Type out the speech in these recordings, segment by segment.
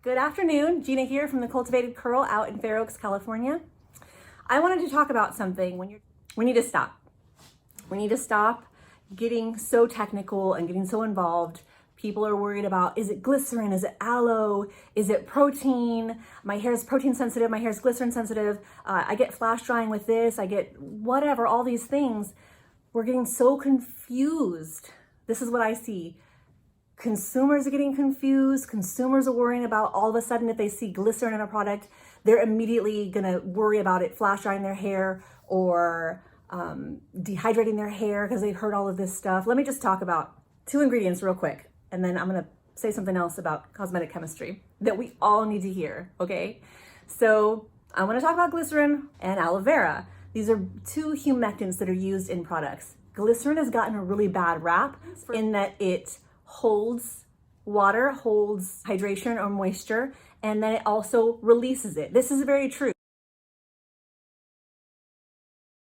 Good afternoon, Gina here from the Cultivated Curl out in Fair Oaks, California. I wanted to talk about something. We need to stop. We need to stop getting so technical and getting so involved. People are worried about, is it glycerin? Is it aloe? Is it protein? My hair is protein sensitive. My hair is glycerin sensitive. I get flash drying with this. I get whatever, all these things. We're getting so confused. This is what I see. Consumers are getting confused. Consumers are worrying about all of a sudden if they see glycerin in a product, they're immediately gonna worry about it flash drying their hair or dehydrating their hair because they've heard all of this stuff. Let me just talk about 2 ingredients real quick, and then I'm gonna say something else about cosmetic chemistry that we all need to hear, okay? So I wanna talk about glycerin and aloe vera. These are 2 humectants that are used in products. Glycerin has gotten a really bad rap in that it holds water, holds hydration or moisture, and then it also releases it. This is very true.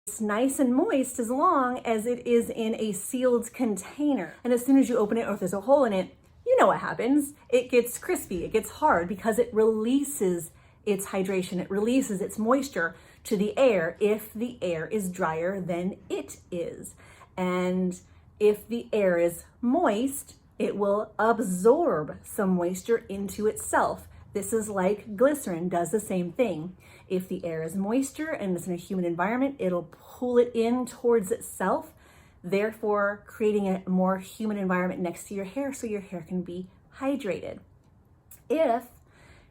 It's nice and moist as long as it is in a sealed container. And as soon as you open it or if there's a hole in it, you know what happens. It gets crispy, it gets hard because it releases its hydration, it releases its moisture to the air if the air is drier than it is. And if the air is moist, it will absorb some moisture into itself. This is like glycerin does the same thing. If the air is moisture and it's in a humid environment, it'll pull it in towards itself, therefore creating a more humid environment next to your hair so your hair can be hydrated. If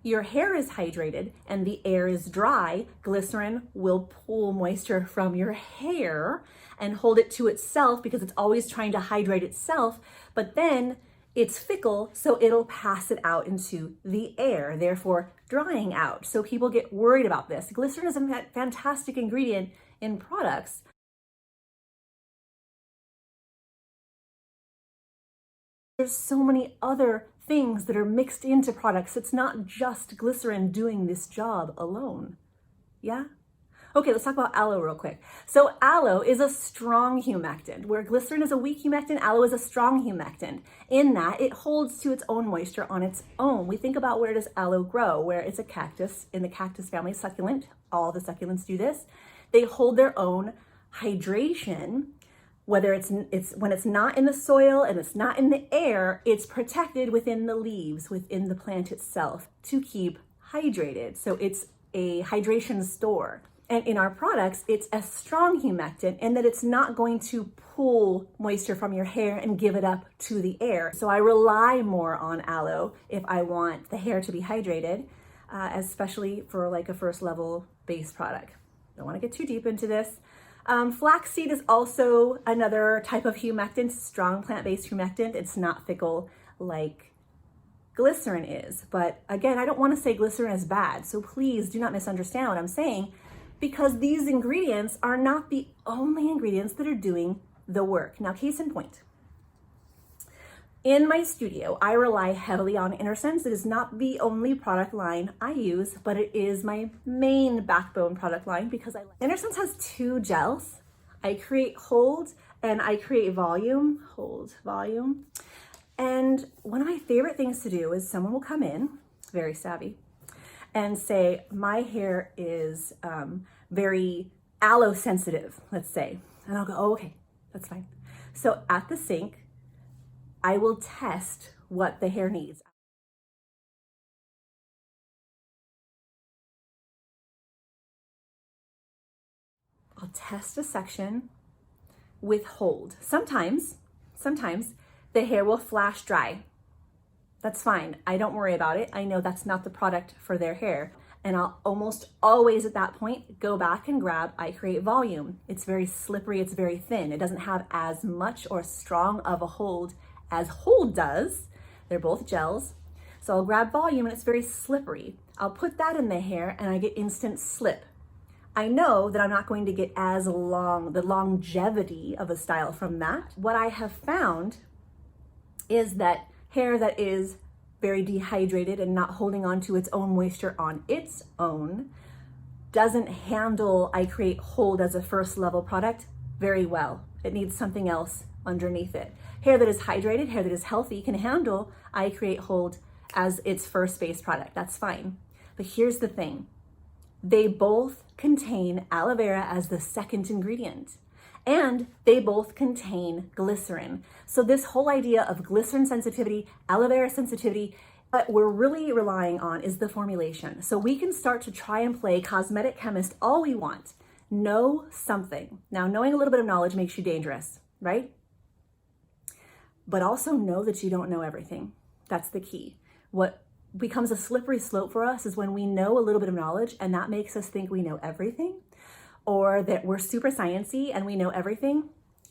your hair is hydrated and the air is dry, glycerin will pull moisture from your hair and hold it to itself because it's always trying to hydrate itself, but then it's fickle, so it'll pass it out into the air, therefore drying out. So people get worried about this. Glycerin is a fantastic ingredient in products. There's so many other things that are mixed into products. It's not just glycerin doing this job alone. Yeah? Okay, let's talk about aloe real quick. So aloe is a strong humectant. Where glycerin is a weak humectant, aloe is a strong humectant in that it holds to its own moisture on its own. We think about where does aloe grow, where it's a cactus in the cactus family, succulent. All the succulents do this. They hold their own hydration. Whether it's when it's not in the soil and it's not in the air, it's protected within the leaves, within the plant itself to keep hydrated. So it's a hydration store. And in our products, it's a strong humectant in that it's not going to pull moisture from your hair and give it up to the air. So I rely more on aloe if I want the hair to be hydrated, especially for like a first level base product. Don't want to get too deep into this. Flaxseed is also another type of humectant, strong plant-based humectant. It's not fickle like glycerin is. But again, I don't want to say glycerin is bad. So please do not misunderstand what I'm saying, because these ingredients are not the only ingredients that are doing the work. Now, case in point. In my studio, I rely heavily on InnerSense. It is not the only product line I use, but it is my main backbone product line because InnerSense has 2 gels. I create hold and I create volume, hold, volume. And one of my favorite things to do is someone will come in, very savvy, and say, my hair is very aloe sensitive, let's say. And I'll go, oh, okay, that's fine. So at the sink, I will test what the hair needs. I'll test a section with hold. Sometimes the hair will flash dry. That's fine. I don't worry about it. I know that's not the product for their hair. And I'll almost always at that point go back and grab I Create Volume. It's very slippery, it's very thin. It doesn't have as much or strong of a hold as hold does. They're both gels. So I'll grab Volume and it's very slippery. I'll put that in the hair and I get instant slip. I know that I'm not going to get as long, the longevity of a style from that. What I have found is that hair that is very dehydrated and not holding on to its own moisture on its own doesn't handle I Create Hold as a first level product very well. It needs something else underneath it. Hair that is hydrated, hair that is healthy can handle I Create Hold as its first base product. That's fine. But here's the thing. They both contain aloe vera as the second ingredient, and they both contain glycerin. So this whole idea of glycerin sensitivity, aloe vera sensitivity, what we're really relying on is the formulation. So we can start to try and play cosmetic chemist all we want. Know something. Now, knowing a little bit of knowledge makes you dangerous, right? But also know that you don't know everything. That's the key. What becomes a slippery slope for us is when we know a little bit of knowledge and that makes us think we know everything, or that we're super sciencey and we know everything.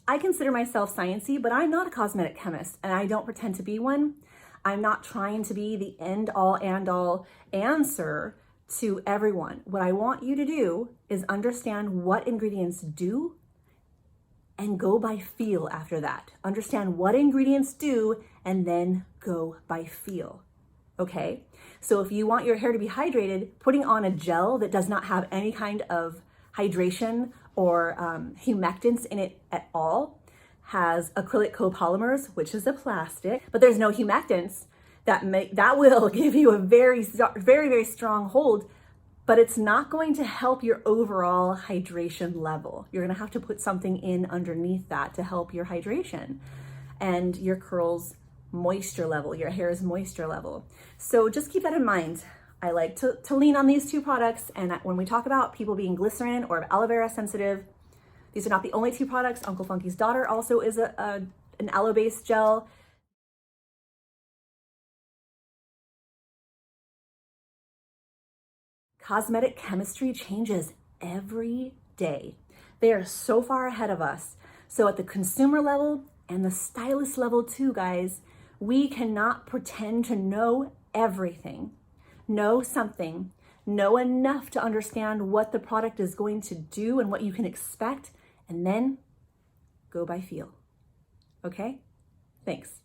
I consider myself sciencey, but I'm not a cosmetic chemist and I don't pretend to be one. I'm not trying to be the end all and all answer to everyone. What I want you to do is understand what ingredients do and go by feel after that. Understand what ingredients do and then go by feel. Okay? So if you want your hair to be hydrated, putting on a gel that does not have any kind of hydration or humectants in it at all, has acrylic copolymers, which is a plastic, but there's no humectants, that will give you a very, very strong hold, but it's not going to help your overall hydration level. You're gonna have to put something in underneath that to help your hydration and your curls moisture level, your hair's moisture level. So just keep that in mind. I like to lean on these two products, and when we talk about people being glycerin or aloe vera sensitive, these are not the only two products. Uncle Funky's daughter also is an aloe-based gel. Cosmetic chemistry changes every day. They are so far ahead of us. So at the consumer level and the stylist level too, guys, we cannot pretend to know everything. Know something, know enough to understand what the product is going to do and what you can expect, and then go by feel. Okay? Thanks.